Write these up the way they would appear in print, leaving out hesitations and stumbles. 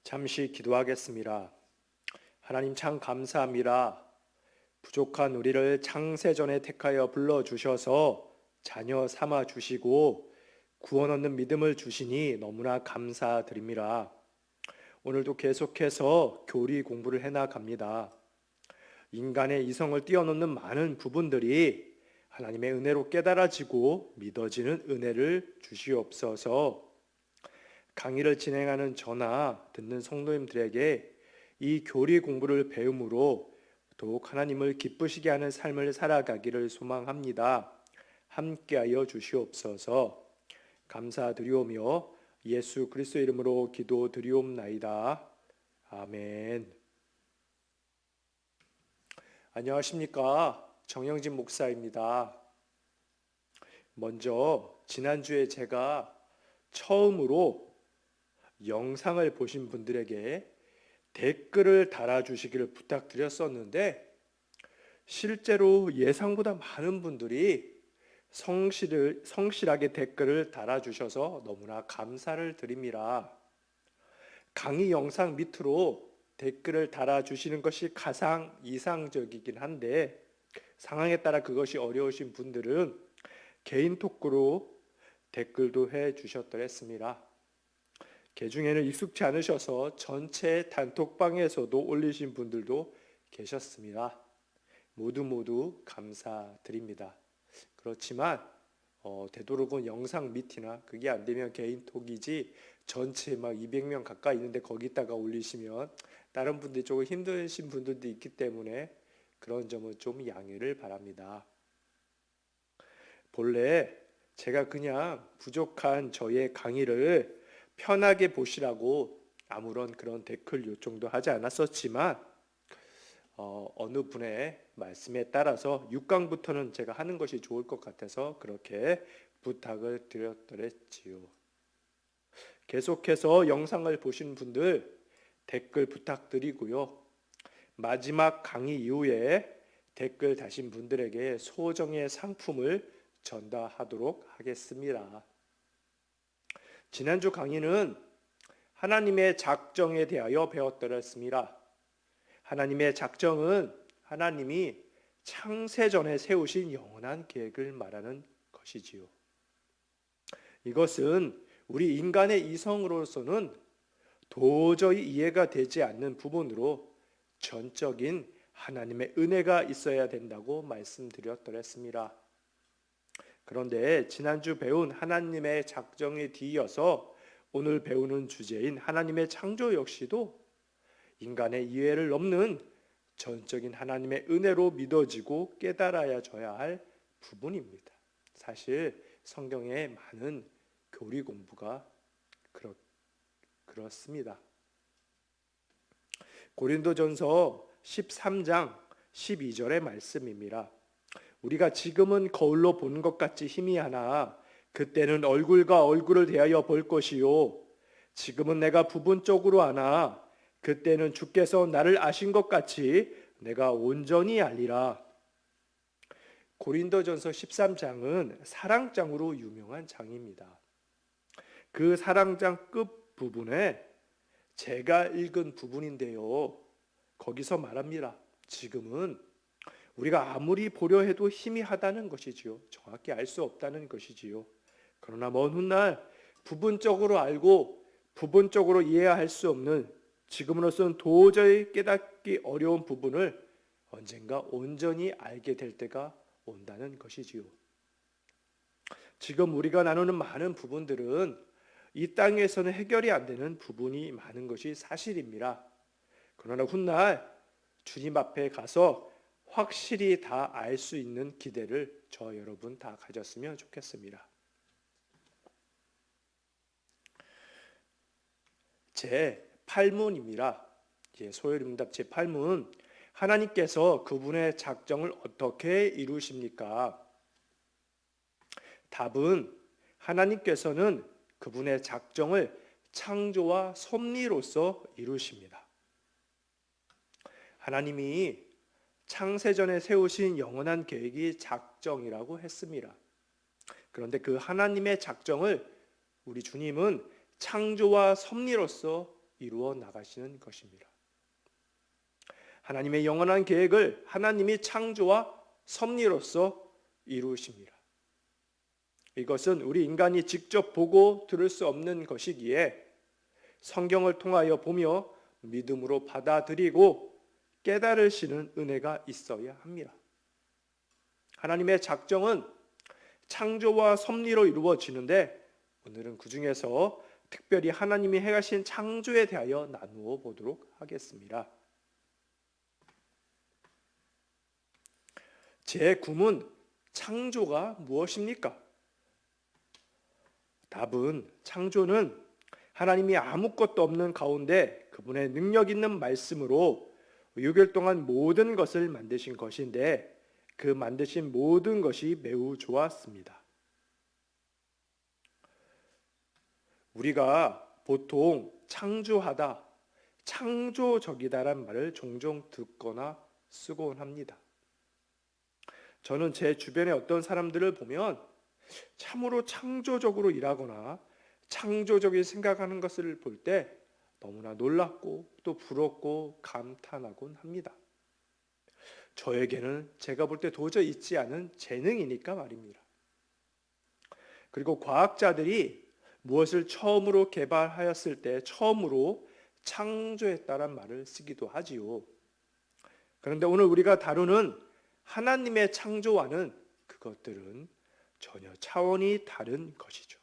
잠시 기도하겠습니다. 하나님 참 감사합니다. 부족한 우리를 창세전에 택하여 불러주셔서 자녀 삼아 주시고 구원 얻는 믿음을 주시니 너무나 감사드립니다. 오늘도 계속해서 교리 공부를 해나갑니다. 인간의 이성을 뛰어넘는 많은 부분들이 하나님의 은혜로 깨달아지고 믿어지는 은혜를 주시옵소서. 강의를 진행하는 저나 듣는 성도님들에게 이 교리 공부를 배움으로 더욱 하나님을 기쁘시게 하는 삶을 살아가기를 소망합니다. 함께하여 주시옵소서. 감사드리오며 예수 그리스도 이름으로 기도드리옵나이다. 아멘. 안녕하십니까? 정영진 목사입니다. 먼저 지난주에 제가 처음으로 영상을 보신 분들에게 댓글을 달아주시기를 부탁드렸었는데 실제로 예상보다 많은 분들이 성실하게 댓글을 달아주셔서 너무나 감사를 드립니다. 강의 영상 밑으로 댓글을 달아주시는 것이 가장 이상적이긴 한데 상황에 따라 그것이 어려우신 분들은 개인 톡으로 댓글도 해주셨더랬습니다. 개중에는 익숙치 않으셔서 전체 단톡방에서도 올리신 분들도 계셨습니다. 모두 감사드립니다. 그렇지만 되도록은 영상 밑이나 그게 안 되면 개인톡이지 전체 막 200명 가까이 있는데 거기다가 올리시면 다른 분들이 조금 힘드신 분들도 있기 때문에 그런 점은 좀 양해를 바랍니다. 본래 제가 그냥 부족한 저의 강의를 편하게 보시라고 아무런 그런 댓글 요청도 하지 않았었지만 어느 분의 말씀에 따라서 6강부터는 제가 하는 것이 좋을 것 같아서 그렇게 부탁을 드렸더랬지요. 계속해서 영상을 보신 분들 댓글 부탁드리고요. 마지막 강의 이후에 댓글 다신 분들에게 소정의 상품을 전달하도록 하겠습니다. 지난주 강의는 하나님의 작정에 대하여 배웠더랬습니다. 하나님의 작정은 하나님이 창세전에 세우신 영원한 계획을 말하는 것이지요. 이것은 우리 인간의 이성으로서는 도저히 이해가 되지 않는 부분으로 전적인 하나님의 은혜가 있어야 된다고 말씀드렸더랬습니다. 그런데 지난주 배운 하나님의 작정에 뒤이어서 오늘 배우는 주제인 하나님의 창조 역시도 인간의 이해를 넘는 전적인 하나님의 은혜로 믿어지고 깨달아져야 할 부분입니다. 사실 성경에 많은 교리 공부가 그렇습니다. 고린도전서 13장 12절의 말씀입니다. 우리가 지금은 거울로 보는 것 같이 희미하나 그때는 얼굴과 얼굴을 대하여 볼 것이요 지금은 내가 부분적으로 아나 그때는 주께서 나를 아신 것 같이 내가 온전히 알리라. 고린도전서 13장은 사랑장으로 유명한 장입니다. 그 사랑장 끝 부분에 제가 읽은 부분인데요. 거기서 말합니다. 지금은 우리가 아무리 보려 해도 희미하다는 것이지요. 정확히 알 수 없다는 것이지요. 그러나 먼 훗날 부분적으로 알고 부분적으로 이해할 수 없는 지금으로서는 도저히 깨닫기 어려운 부분을 언젠가 온전히 알게 될 때가 온다는 것이지요. 지금 우리가 나누는 많은 부분들은 이 땅에서는 해결이 안 되는 부분이 많은 것이 사실입니다. 그러나 훗날 주님 앞에 가서 확실히 다 알 수 있는 기대를 저 여러분 다 가졌으면 좋겠습니다. 제 8문입니다. 소요름답 제 8문. 하나님께서 그분의 작정을 어떻게 이루십니까? 답은 하나님께서는 그분의 작정을 창조와 섭리로서 이루십니다. 하나님이 창세전에 세우신 영원한 계획이 작정이라고 했습니다. 그런데 그 하나님의 작정을 우리 주님은 창조와 섭리로서 이루어 나가시는 것입니다. 하나님의 영원한 계획을 하나님이 창조와 섭리로서 이루십니다. 이것은 우리 인간이 직접 보고 들을 수 없는 것이기에 성경을 통하여 보며 믿음으로 받아들이고 깨달으시는 은혜가 있어야 합니다. 하나님의 작정은 창조와 섭리로 이루어지는데 오늘은 그 중에서 특별히 하나님이 행하신 창조에 대하여 나누어 보도록 하겠습니다. 제9문 창조가 무엇입니까? 답은 창조는 하나님이 아무것도 없는 가운데 그분의 능력 있는 말씀으로 6일 동안 모든 것을 만드신 것인데 그 만드신 모든 것이 매우 좋았습니다. 우리가 보통 창조하다, 창조적이다란 말을 종종 듣거나 쓰곤 합니다. 저는 제 주변에 어떤 사람들을 보면 참으로 창조적으로 일하거나 창조적인 생각하는 것을 볼 때 너무나 놀랍고 또 부럽고 감탄하곤 합니다. 저에게는 제가 볼 때 도저히 있지 않은 재능이니까 말입니다. 그리고 과학자들이 무엇을 처음으로 개발하였을 때 처음으로 창조했다란 말을 쓰기도 하지요. 그런데 오늘 우리가 다루는 하나님의 창조와는 그것들은 전혀 차원이 다른 것이죠.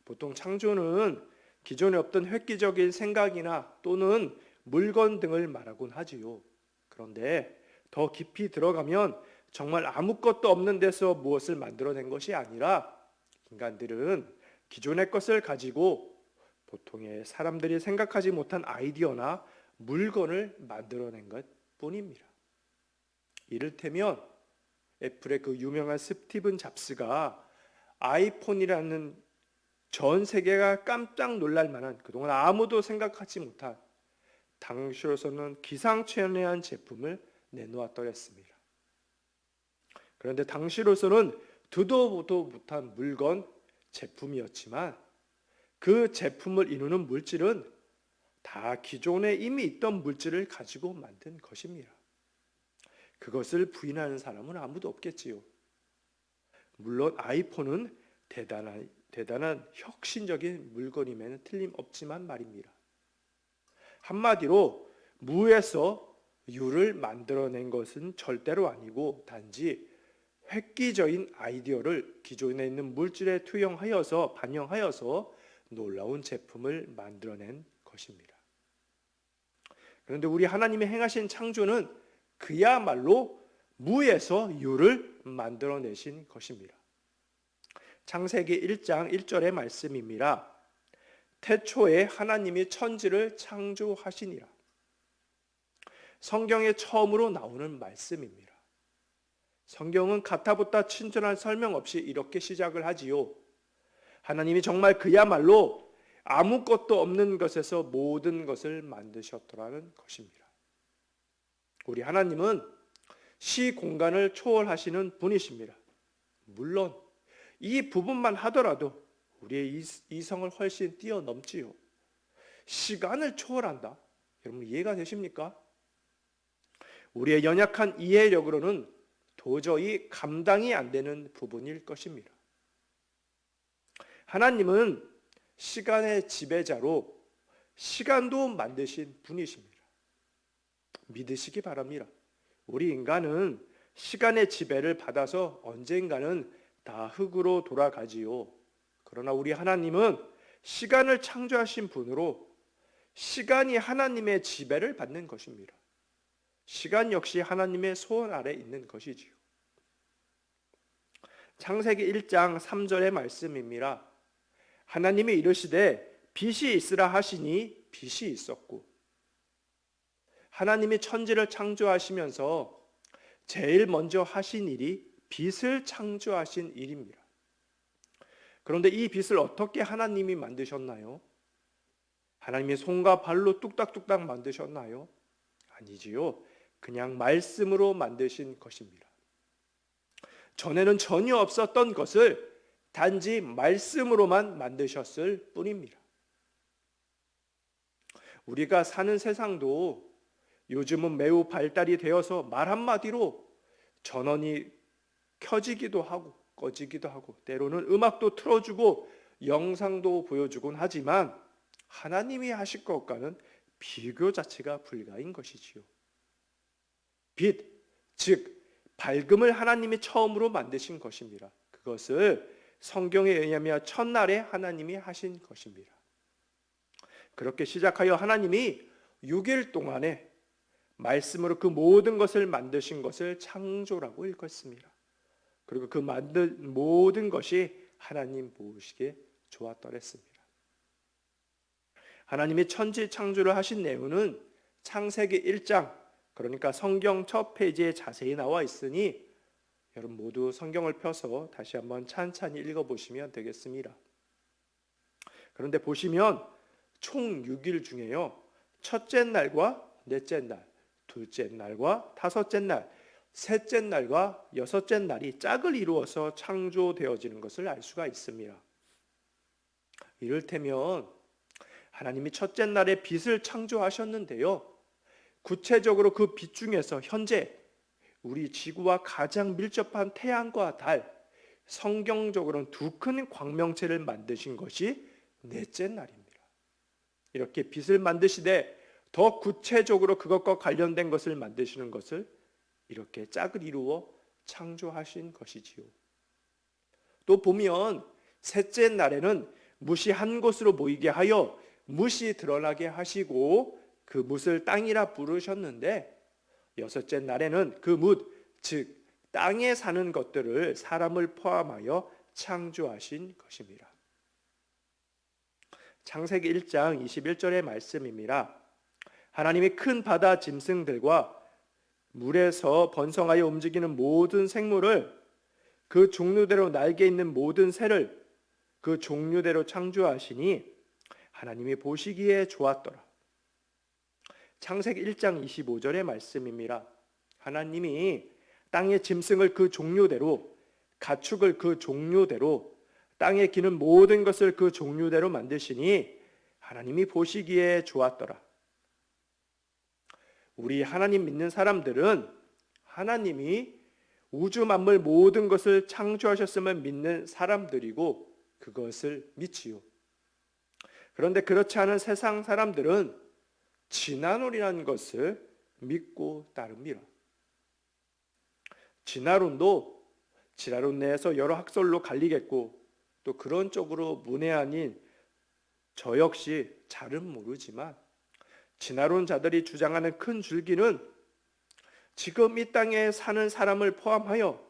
보통 창조는 기존에 없던 획기적인 생각이나 또는 물건 등을 말하곤 하지요. 그런데 더 깊이 들어가면 정말 아무것도 없는 데서 무엇을 만들어낸 것이 아니라 인간들은 기존의 것을 가지고 보통의 사람들이 생각하지 못한 아이디어나 물건을 만들어낸 것 뿐입니다. 이를테면 애플의 그 유명한 스티븐 잡스가 아이폰이라는 전 세계가 깜짝 놀랄 만한 그동안 아무도 생각하지 못한 당시로서는 기상천외한 제품을 내놓았더랬습니다. 그런데 당시로서는 듣도 보도 못한 물건, 제품이었지만 그 제품을 이루는 물질은 다 기존에 이미 있던 물질을 가지고 만든 것입니다. 그것을 부인하는 사람은 아무도 없겠지요. 물론 아이폰은 대단한 혁신적인 물건임에는 틀림없지만 말입니다. 한마디로 무에서 유를 만들어낸 것은 절대로 아니고 단지 획기적인 아이디어를 기존에 있는 물질에 반영하여서 놀라운 제품을 만들어낸 것입니다. 그런데 우리 하나님이 행하신 창조는 그야말로 무에서 유를 만들어내신 것입니다. 창세기 1장 1절의 말씀입니다. 태초에 하나님이 천지를 창조하시니라. 성경에 처음으로 나오는 말씀입니다. 성경은 가타부타 친절한 설명 없이 이렇게 시작을 하지요. 하나님이 정말 그야말로 아무것도 없는 것에서 모든 것을 만드셨더라는 것입니다. 우리 하나님은 시 공간을 초월하시는 분이십니다. 물론 이 부분만 하더라도 우리의 이성을 훨씬 뛰어넘지요. 시간을 초월한다. 여러분 이해가 되십니까? 우리의 연약한 이해력으로는 도저히 감당이 안 되는 부분일 것입니다. 하나님은 시간의 지배자로 시간도 만드신 분이십니다. 믿으시기 바랍니다. 우리 인간은 시간의 지배를 받아서 언젠가는 다 흙으로 돌아가지요. 그러나 우리 하나님은 시간을 창조하신 분으로 시간이 하나님의 지배를 받는 것입니다. 시간 역시 하나님의 소원 아래 있는 것이지요. 창세기 1장 3절의 말씀입니다. 하나님이 이르시되 빛이 있으라 하시니 빛이 있었고, 하나님이 천지를 창조하시면서 제일 먼저 하신 일이 빛을 창조하신 일입니다. 그런데 이 빛을 어떻게 하나님이 만드셨나요? 하나님이 손과 발로 뚝딱뚝딱 만드셨나요? 아니지요. 그냥 말씀으로 만드신 것입니다. 전에는 전혀 없었던 것을 단지 말씀으로만 만드셨을 뿐입니다. 우리가 사는 세상도 요즘은 매우 발달이 되어서 말 한마디로 전원이 켜지기도 하고 꺼지기도 하고 때로는 음악도 틀어주고 영상도 보여주곤 하지만 하나님이 하실 것과는 비교 자체가 불가인 것이지요. 빛, 즉 밝음을 하나님이 처음으로 만드신 것입니다. 그것을 성경에 의하면 첫날에 하나님이 하신 것입니다. 그렇게 시작하여 하나님이 6일 동안에 말씀으로 그 모든 것을 만드신 것을 창조라고 읽었습니다. 그리고 그 만든 모든 것이 하나님 보시기에 좋았더랬습니다. 하나님이 천지 창조를 하신 내용은 창세기 1장, 그러니까 성경 첫 페이지에 자세히 나와 있으니 여러분 모두 성경을 펴서 다시 한번 찬찬히 읽어보시면 되겠습니다. 그런데 보시면 총 6일 중에요, 첫째 날과 넷째 날, 둘째 날과 다섯째 날, 셋째 날과 여섯째 날이 짝을 이루어서 창조되어지는 것을 알 수가 있습니다. 이를테면 하나님이 첫째 날에 빛을 창조하셨는데요, 구체적으로 그 빛 중에서 현재 우리 지구와 가장 밀접한 태양과 달, 성경적으로는 두 큰 광명체를 만드신 것이 넷째 날입니다. 이렇게 빛을 만드시되 더 구체적으로 그것과 관련된 것을 만드시는 것을 이렇게 짝을 이루어 창조하신 것이지요. 또 보면 셋째 날에는 뭇이 한 곳으로 모이게 하여 뭇이 드러나게 하시고 그 뭇을 땅이라 부르셨는데, 여섯째 날에는 그 뭇, 즉 땅에 사는 것들을 사람을 포함하여 창조하신 것입니다. 창세기 1장 21절의 말씀입니다. 하나님이 큰 바다 짐승들과 물에서 번성하여 움직이는 모든 생물을, 그 종류대로 날개 있는 모든 새를 그 종류대로 창조하시니 하나님이 보시기에 좋았더라. 창세기 1장 25절의 말씀입니다. 하나님이 땅의 짐승을 그 종류대로, 가축을 그 종류대로, 땅에 기는 모든 것을 그 종류대로 만드시니 하나님이 보시기에 좋았더라. 우리 하나님 믿는 사람들은 하나님이 우주 만물 모든 것을 창조하셨음을 믿는 사람들이고 그것을 믿지요. 그런데 그렇지 않은 세상 사람들은 진화론이라는 것을 믿고 따릅니다. 진화론도 진화론 내에서 여러 학설로 갈리겠고 또 그런 쪽으로 문외한인 저 역시 잘은 모르지만 진화론자들이 주장하는 큰 줄기는 지금 이 땅에 사는 사람을 포함하여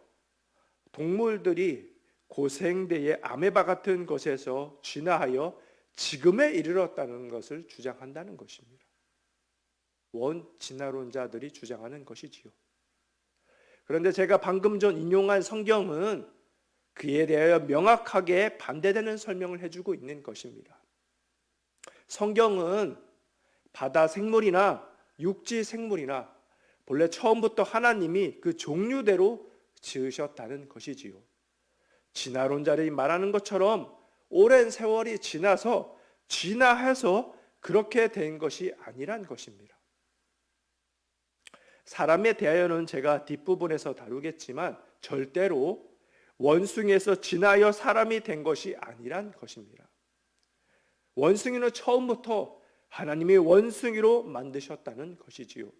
동물들이 고생대의 아메바 같은 것에서 진화하여 지금에 이르렀다는 것을 주장한다는 것입니다. 원진화론자들이 주장하는 것이지요. 그런데 제가 방금 전 인용한 성경은 그에 대하여 명확하게 반대되는 설명을 해주고 있는 것입니다. 성경은 바다 생물이나 육지 생물이나 본래 처음부터 하나님이 그 종류대로 지으셨다는 것이지요. 진화론자들이 말하는 것처럼 오랜 세월이 지나서 진화해서 그렇게 된 것이 아니란 것입니다. 사람에 대하여는 제가 뒷부분에서 다루겠지만 절대로 원숭이에서 진화하여 사람이 된 것이 아니란 것입니다. 원숭이는 처음부터 하나님이 원숭이로 만드셨다는 것이지요.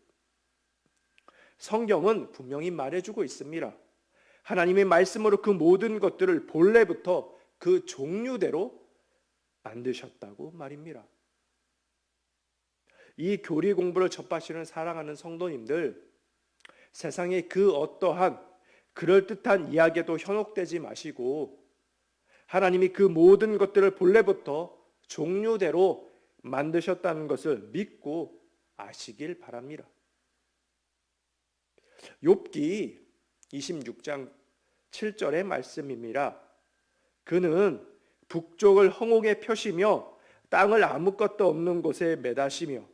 성경은 분명히 말해주고 있습니다. 하나님의 말씀으로 그 모든 것들을 본래부터 그 종류대로 만드셨다고 말입니다. 이 교리 공부를 접하시는 사랑하는 성도님들, 세상의 그 어떠한 그럴듯한 이야기에도 현혹되지 마시고 하나님이 그 모든 것들을 본래부터 종류대로 만드셨다는 것을 믿고 아시길 바랍니다. 욥기 26장 7절의 말씀입니다. 그는 북쪽을 허공에 펴시며 땅을 아무것도 없는 곳에 매다시며.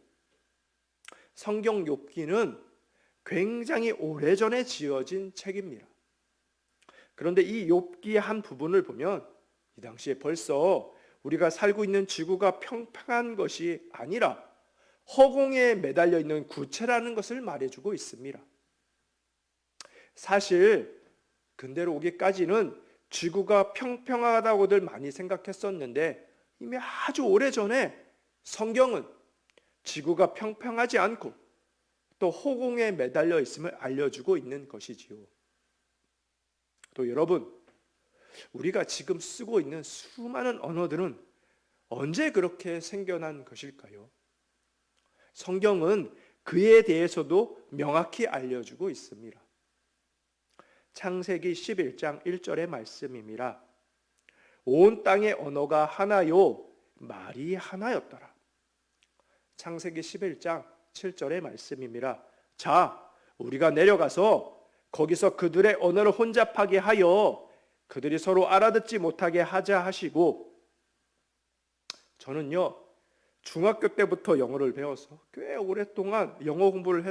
성경 욥기는 굉장히 오래전에 지어진 책입니다. 그런데 이 욥기의 한 부분을 보면 이 당시에 벌써 우리가 살고 있는 지구가 평평한 것이 아니라 허공에 매달려 있는 구체라는 것을 말해주고 있습니다. 사실 근대로 오기까지는 지구가 평평하다고들 많이 생각했었는데 이미 아주 오래전에 성경은 지구가 평평하지 않고 또 허공에 매달려 있음을 알려주고 있는 것이지요. 또 여러분, 우리가 지금 쓰고 있는 수많은 언어들은 언제 그렇게 생겨난 것일까요? 성경은 그에 대해서도 명확히 알려주고 있습니다. 창세기 11장 1절의 말씀입니다. 온 땅의 언어가 하나요, 말이 하나였더라. 창세기 11장 7절의 말씀입니다. 자, 우리가 내려가서 거기서 그들의 언어를 혼잡하게 하여 그들이 서로 알아듣지 못하게 하자 하시고, 저는요 중학교 때부터 영어를 배워서 꽤 오랫동안 영어 공부를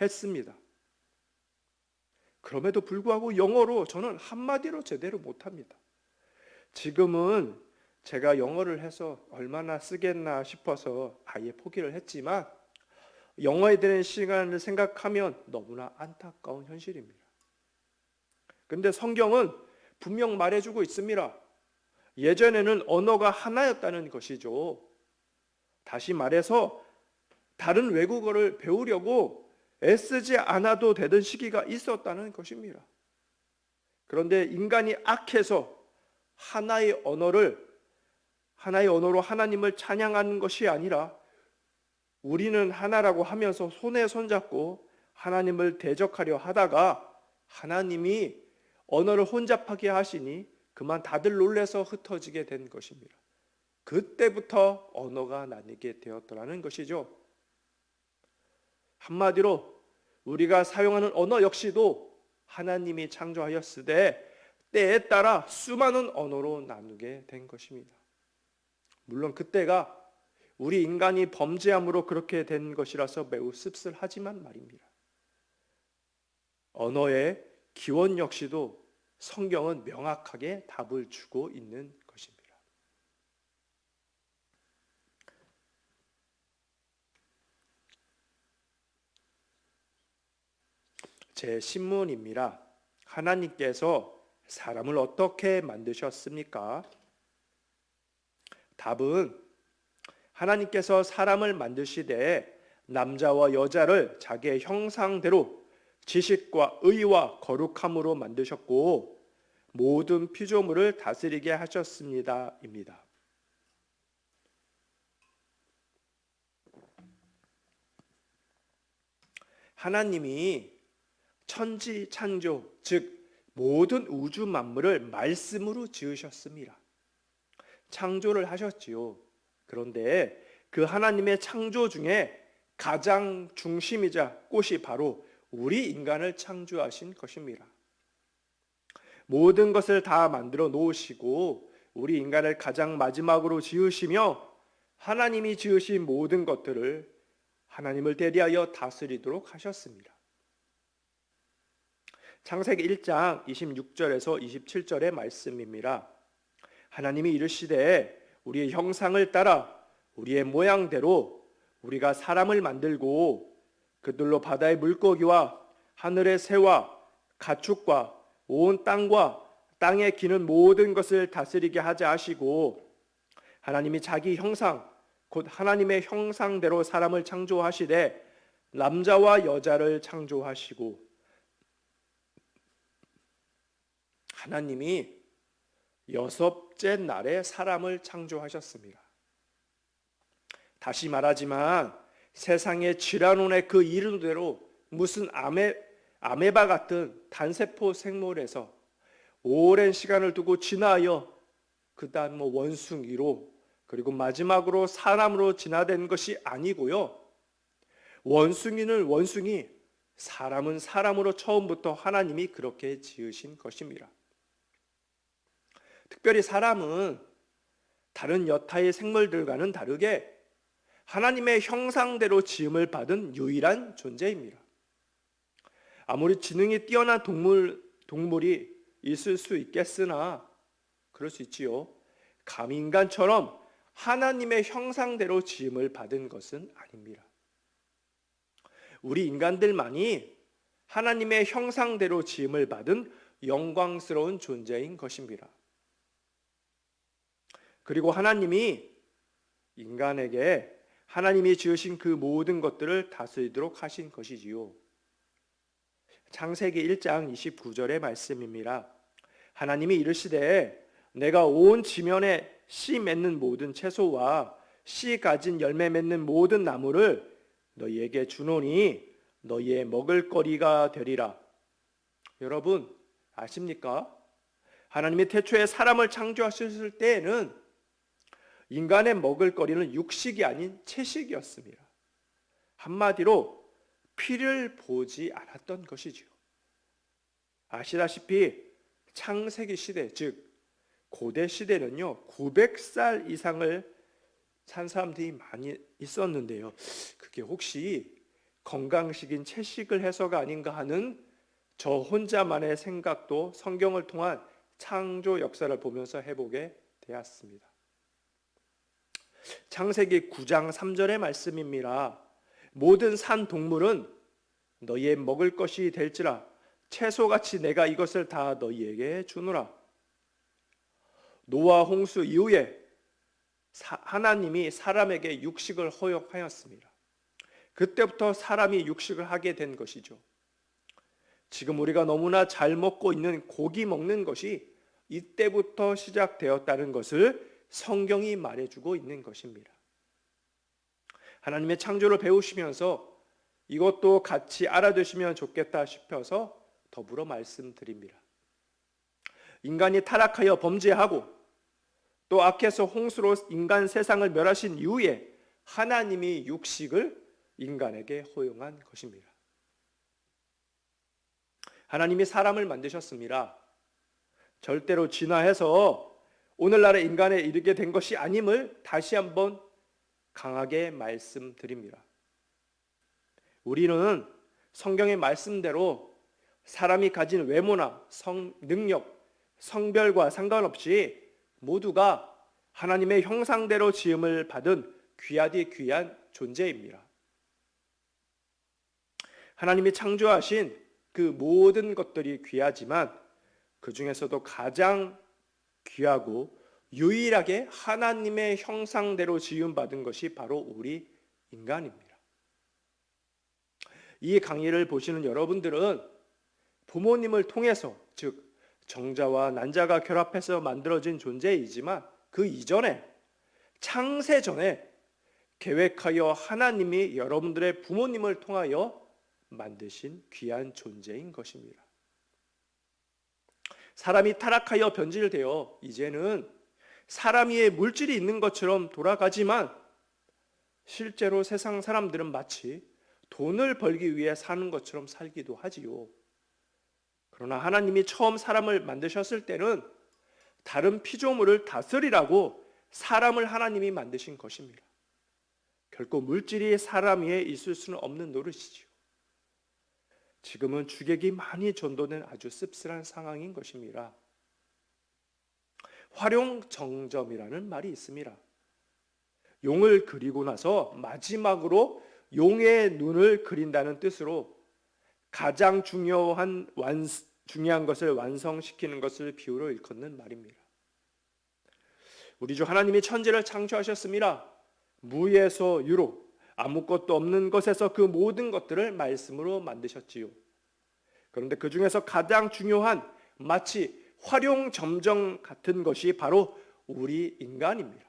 했습니다. 그럼에도 불구하고 영어로 저는 한마디로 제대로 못합니다. 지금은 제가 영어를 해서 얼마나 쓰겠나 싶어서 아예 포기를 했지만 영어에 대한 시간을 생각하면 너무나 안타까운 현실입니다. 근데 성경은 분명 말해주고 있습니다. 예전에는 언어가 하나였다는 것이죠. 다시 말해서 다른 외국어를 배우려고 애쓰지 않아도 되던 시기가 있었다는 것입니다. 그런데 인간이 악해서 하나의 언어로 하나님을 찬양하는 것이 아니라 우리는 하나라고 하면서 손에 손잡고 하나님을 대적하려 하다가 하나님이 언어를 혼잡하게 하시니 그만 다들 놀라서 흩어지게 된 것입니다. 그때부터 언어가 나뉘게 되었더라는 것이죠. 한마디로 우리가 사용하는 언어 역시도 하나님이 창조하였으되 때에 따라 수많은 언어로 나누게 된 것입니다. 물론 그때가 우리 인간이 범죄함으로 그렇게 된 것이라서 매우 씁쓸하지만 말입니다. 언어의 기원 역시도 성경은 명확하게 답을 주고 있는 것입니다. 제 신문입니다. 하나님께서 사람을 어떻게 만드셨습니까? 답은 하나님께서 사람을 만드시되 남자와 여자를 자기의 형상대로 지식과 의와 거룩함으로 만드셨고 모든 피조물을 다스리게 하셨습니다입니다. 하나님이 천지 창조, 즉 모든 우주 만물을 말씀으로 지으셨습니다. 창조를 하셨지요. 그런데 그 하나님의 창조 중에 가장 중심이자 꽃이 바로 우리 인간을 창조하신 것입니다. 모든 것을 다 만들어 놓으시고 우리 인간을 가장 마지막으로 지으시며 하나님이 지으신 모든 것들을 하나님을 대리하여 다스리도록 하셨습니다. 창세기 1장 26절에서 27절의 말씀입니다. 하나님이 이르시되 우리의 형상을 따라 우리의 모양대로 우리가 사람을 만들고 그들로 바다의 물고기와 하늘의 새와 가축과 온 땅과 땅에 기는 모든 것을 다스리게 하자 하시고 하나님이 자기 형상 곧 하나님의 형상대로 사람을 창조하시되 남자와 여자를 창조하시고 하나님이 여섯째 날에 사람을 창조하셨습니다. 다시 말하지만 세상의 질환원의 그 이름대로 무슨 아메바 같은 단세포 생물에서 오랜 시간을 두고 진화하여 그다음 원숭이로 그리고 마지막으로 사람으로 진화된 것이 아니고요. 원숭이는 원숭이, 사람은 사람으로 처음부터 하나님이 그렇게 지으신 것입니다. 특별히 사람은 다른 여타의 생물들과는 다르게 하나님의 형상대로 지음을 받은 유일한 존재입니다. 아무리 지능이 뛰어난 동물이 있을 수 있겠으나 그럴 수 있지요. 감히 인간처럼 하나님의 형상대로 지음을 받은 것은 아닙니다. 우리 인간들만이 하나님의 형상대로 지음을 받은 영광스러운 존재인 것입니다. 그리고 하나님이 인간에게 하나님이 지으신 그 모든 것들을 다스리도록 하신 것이지요. 창세기 1장 29절의 말씀입니다. 하나님이 이르시되 내가 온 지면에 씨 맺는 모든 채소와 씨 가진 열매 맺는 모든 나무를 너희에게 주노니 너희의 먹을거리가 되리라. 여러분 아십니까? 하나님이 태초에 사람을 창조하셨을 때에는 인간의 먹을거리는 육식이 아닌 채식이었습니다. 한마디로 피를 보지 않았던 것이지요. 아시다시피 창세기 시대, 즉 고대 시대는요 900살 이상을 산 사람들이 많이 있었는데요. 그게 혹시 건강식인 채식을 해서가 아닌가 하는 저 혼자만의 생각도 성경을 통한 창조 역사를 보면서 해보게 되었습니다. 창세기 9장 3절의 말씀입니다. 모든 산 동물은 너희의 먹을 것이 될지라 채소같이 내가 이것을 다 너희에게 주노라. 노아 홍수 이후에 하나님이 사람에게 육식을 허용하였습니다. 그때부터 사람이 육식을 하게 된 것이죠. 지금 우리가 너무나 잘 먹고 있는 고기 먹는 것이 이때부터 시작되었다는 것을 성경이 말해주고 있는 것입니다. 하나님의 창조를 배우시면서 이것도 같이 알아두시면 좋겠다 싶어서 더불어 말씀드립니다. 인간이 타락하여 범죄하고 또 악해서 홍수로 인간 세상을 멸하신 이후에 하나님이 육식을 인간에게 허용한 것입니다. 하나님이 사람을 만드셨습니다. 절대로 진화해서 오늘날의 인간에 이르게 된 것이 아님을 다시 한번 강하게 말씀드립니다. 우리는 성경의 말씀대로 사람이 가진 외모나 능력, 성별과 상관없이 모두가 하나님의 형상대로 지음을 받은 귀하디 귀한 존재입니다. 하나님이 창조하신 그 모든 것들이 귀하지만 그 중에서도 가장 귀하고 유일하게 하나님의 형상대로 지음받은 것이 바로 우리 인간입니다. 이 강의를 보시는 여러분들은 부모님을 통해서, 즉 정자와 난자가 결합해서 만들어진 존재이지만 그 이전에, 창세 전에 계획하여 하나님이 여러분들의 부모님을 통하여 만드신 귀한 존재인 것입니다. 사람이 타락하여 변질되어 이제는 사람 위에 물질이 있는 것처럼 돌아가지만 실제로 세상 사람들은 마치 돈을 벌기 위해 사는 것처럼 살기도 하지요. 그러나 하나님이 처음 사람을 만드셨을 때는 다른 피조물을 다스리라고 사람을 하나님이 만드신 것입니다. 결코 물질이 사람 위에 있을 수는 없는 노릇이지요. 지금은 주객이 많이 전도된 아주 씁쓸한 상황인 것입니다. 활용정점이라는 말이 있습니다. 용을 그리고 나서 마지막으로 용의 눈을 그린다는 뜻으로 가장 중요한 것을 완성시키는 것을 비유로 일컫는 말입니다. 우리 주 하나님이 천지를 창조하셨습니다. 무에서 유로, 아무것도 없는 것에서 그 모든 것들을 말씀으로 만드셨지요. 그런데 그 중에서 가장 중요한 마치 활용점정 같은 것이 바로 우리 인간입니다.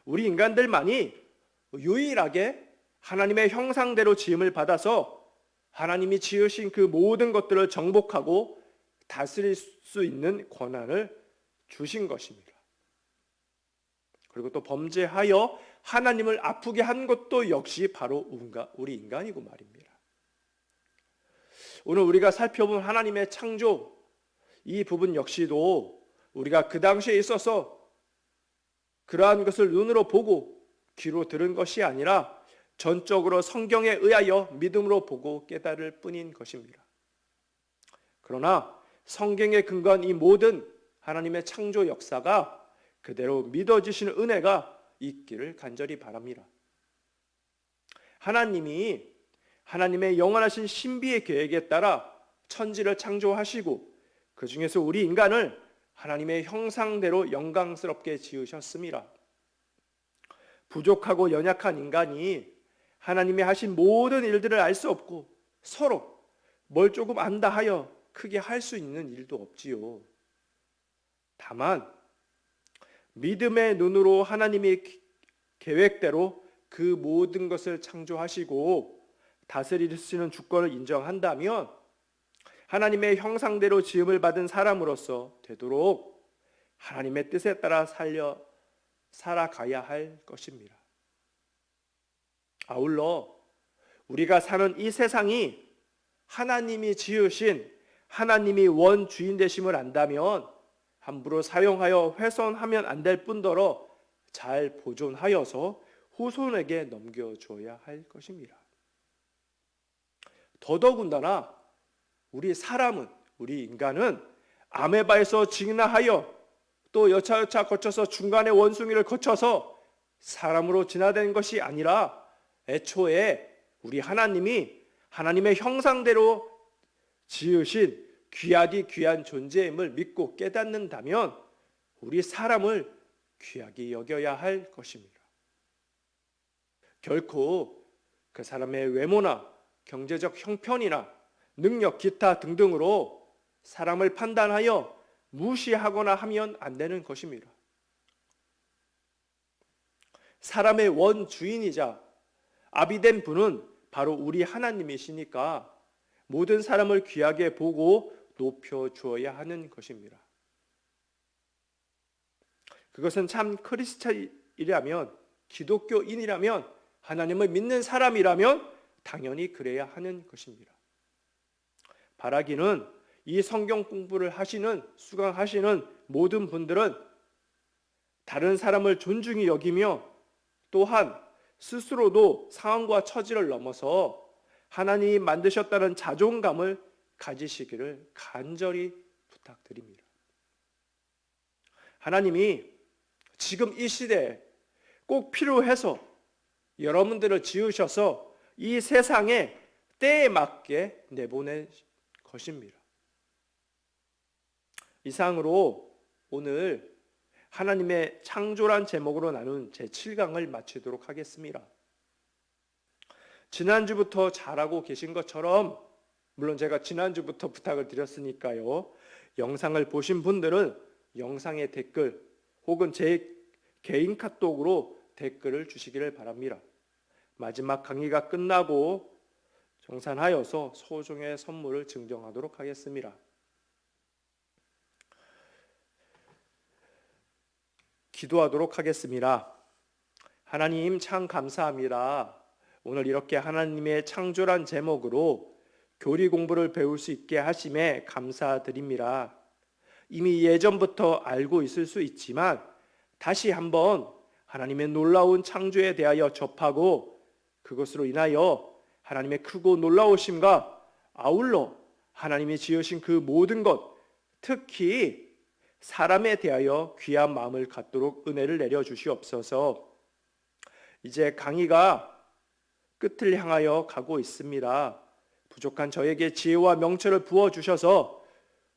우리 인간들만이 유일하게 하나님의 형상대로 지음을 받아서 하나님이 지으신 그 모든 것들을 정복하고 다스릴 수 있는 권한을 주신 것입니다. 그리고 또 범죄하여 하나님을 아프게 한 것도 역시 바로 우리 인간이고 말입니다. 오늘 우리가 살펴본 하나님의 창조, 이 부분 역시도 우리가 그 당시에 있어서 그러한 것을 눈으로 보고 귀로 들은 것이 아니라 전적으로 성경에 의하여 믿음으로 보고 깨달을 뿐인 것입니다. 그러나 성경에 근거한 이 모든 하나님의 창조 역사가 그대로 믿어지시는 은혜가 있기를 간절히 바랍니다. 하나님이 하나님의 영원하신 신비의 계획에 따라 천지를 창조하시고 그 중에서 우리 인간을 하나님의 형상대로 영광스럽게 지으셨습니다. 부족하고 연약한 인간이 하나님이 하신 모든 일들을 알 수 없고 서로 뭘 조금 안다 하여 크게 할 수 있는 일도 없지요. 다만 믿음의 눈으로 하나님의 계획대로 그 모든 것을 창조하시고 다스리시는 주권을 인정한다면 하나님의 형상대로 지음을 받은 사람으로서 되도록 하나님의 뜻에 따라 살아가야 할 것입니다. 아울러 우리가 사는 이 세상이 하나님이 지으신 하나님이 원주인 되심을 안다면 함부로 사용하여 훼손하면 안 될 뿐더러 잘 보존하여서 후손에게 넘겨줘야 할 것입니다. 더더군다나 우리 인간은 아메바에서 진화하여 또 여차여차 거쳐서 중간에 원숭이를 거쳐서 사람으로 진화된 것이 아니라 애초에 우리 하나님이 하나님의 형상대로 지으신 귀하디 귀한 존재임을 믿고 깨닫는다면 우리 사람을 귀하게 여겨야 할 것입니다. 결코 그 사람의 외모나 경제적 형편이나 능력 기타 등등으로 사람을 판단하여 무시하거나 하면 안 되는 것입니다. 사람의 원주인이자 아비된 분은 바로 우리 하나님이시니까 모든 사람을 귀하게 보고 높여주어야 하는 것입니다. 그것은 참 크리스찬이라면, 기독교인이라면, 하나님을 믿는 사람이라면 당연히 그래야 하는 것입니다. 바라기는 이 성경 공부를 수강하시는 모든 분들은 다른 사람을 존중히 여기며 또한 스스로도 상황과 처지를 넘어서 하나님이 만드셨다는 자존감을 가지시기를 간절히 부탁드립니다. 하나님이 지금 이 시대에 꼭 필요해서 여러분들을 지으셔서 이 세상에 때에 맞게 내보낸 것입니다. 이상으로 오늘 하나님의 창조란 제목으로 나눈 제7강을 마치도록 하겠습니다. 지난주부터 잘하고 계신 것처럼, 물론 제가 지난주부터 부탁을 드렸으니까요, 영상을 보신 분들은 영상의 댓글 혹은 제 개인 카톡으로 댓글을 주시기를 바랍니다. 마지막 강의가 끝나고 정산하여서 소정의 선물을 증정하도록 하겠습니다. 기도하도록 하겠습니다. 하나님 참 감사합니다. 오늘 이렇게 하나님의 창조란 제목으로 교리 공부를 배울 수 있게 하심에 감사드립니다. 이미 예전부터 알고 있을 수 있지만 다시 한번 하나님의 놀라운 창조에 대하여 접하고 그것으로 인하여 하나님의 크고 놀라우심과 아울러 하나님이 지으신 그 모든 것, 특히 사람에 대하여 귀한 마음을 갖도록 은혜를 내려주시옵소서. 이제 강의가 끝을 향하여 가고 있습니다. 부족한 저에게 지혜와 명철을 부어주셔서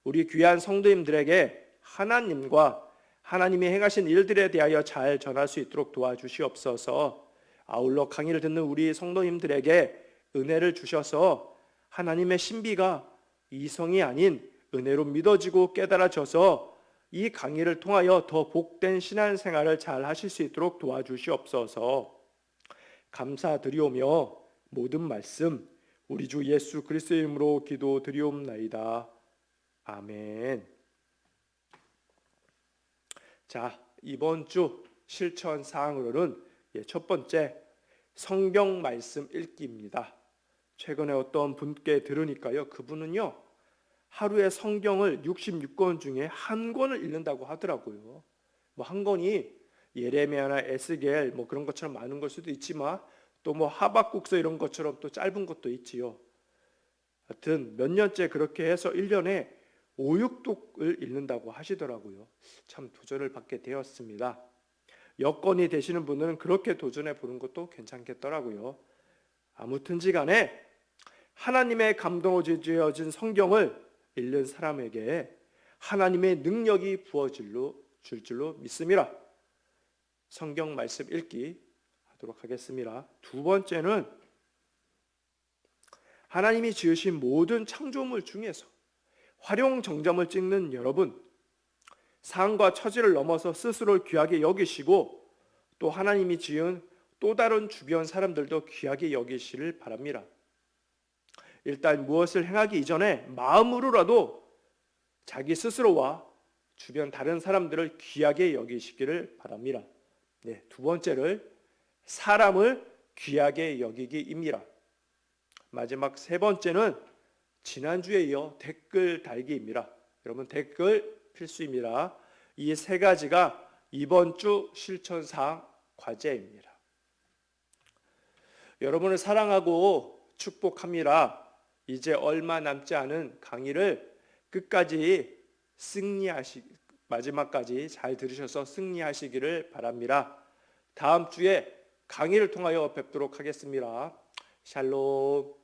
우리 귀한 성도님들에게 하나님과 하나님이 행하신 일들에 대하여 잘 전할 수 있도록 도와주시옵소서. 아울러 강의를 듣는 우리 성도님들에게 은혜를 주셔서 하나님의 신비가 이성이 아닌 은혜로 믿어지고 깨달아져서 이 강의를 통하여 더 복된 신앙생활을 잘 하실 수 있도록 도와주시옵소서. 감사드리오며 모든 말씀 우리 주 예수 그리스도의 이름으로 기도드리옵나이다. 아멘. 자, 이번 주 실천 사항으로는 첫 번째 성경 말씀 읽기입니다. 최근에 어떤 분께 들으니까요, 그분은요 하루에 성경을 66권 중에 한 권을 읽는다고 하더라고요. 뭐 한 권이 예레미야나 에스겔 뭐 그런 것처럼 많은 걸 수도 있지만 또 뭐 하박국서 이런 것처럼 또 짧은 것도 있지요. 하여튼 몇 년째 그렇게 해서 1년에 오육독을 읽는다고 하시더라고요. 참 도전을 받게 되었습니다. 여건이 되시는 분들은 그렇게 도전해 보는 것도 괜찮겠더라고요. 아무튼지 간에 하나님의 감동으로 지어진 성경을 읽는 사람에게 하나님의 능력이 부어질 줄로 믿습니다. 성경 말씀 읽기 하도록 하겠습니다. 두 번째는 하나님이 지으신 모든 창조물 중에서 활용정점을 찍는 여러분, 상과 처지를 넘어서 스스로를 귀하게 여기시고 또 하나님이 지은 또 다른 주변 사람들도 귀하게 여기시를 바랍니다. 일단 무엇을 행하기 이전에 마음으로라도 자기 스스로와 주변 다른 사람들을 귀하게 여기시기를 바랍니다. 네, 두 번째를 사람을 귀하게 여기기입니다. 마지막 세 번째는 지난주에 이어 댓글 달기입니다. 여러분 댓글 필수입니다. 이 세 가지가 이번 주 실천사항 과제입니다. 여러분을 사랑하고 축복합니다. 이제 얼마 남지 않은 강의를 끝까지 마지막까지 잘 들으셔서 승리하시기를 바랍니다. 다음 주에 강의를 통하여 뵙도록 하겠습니다. 샬롬.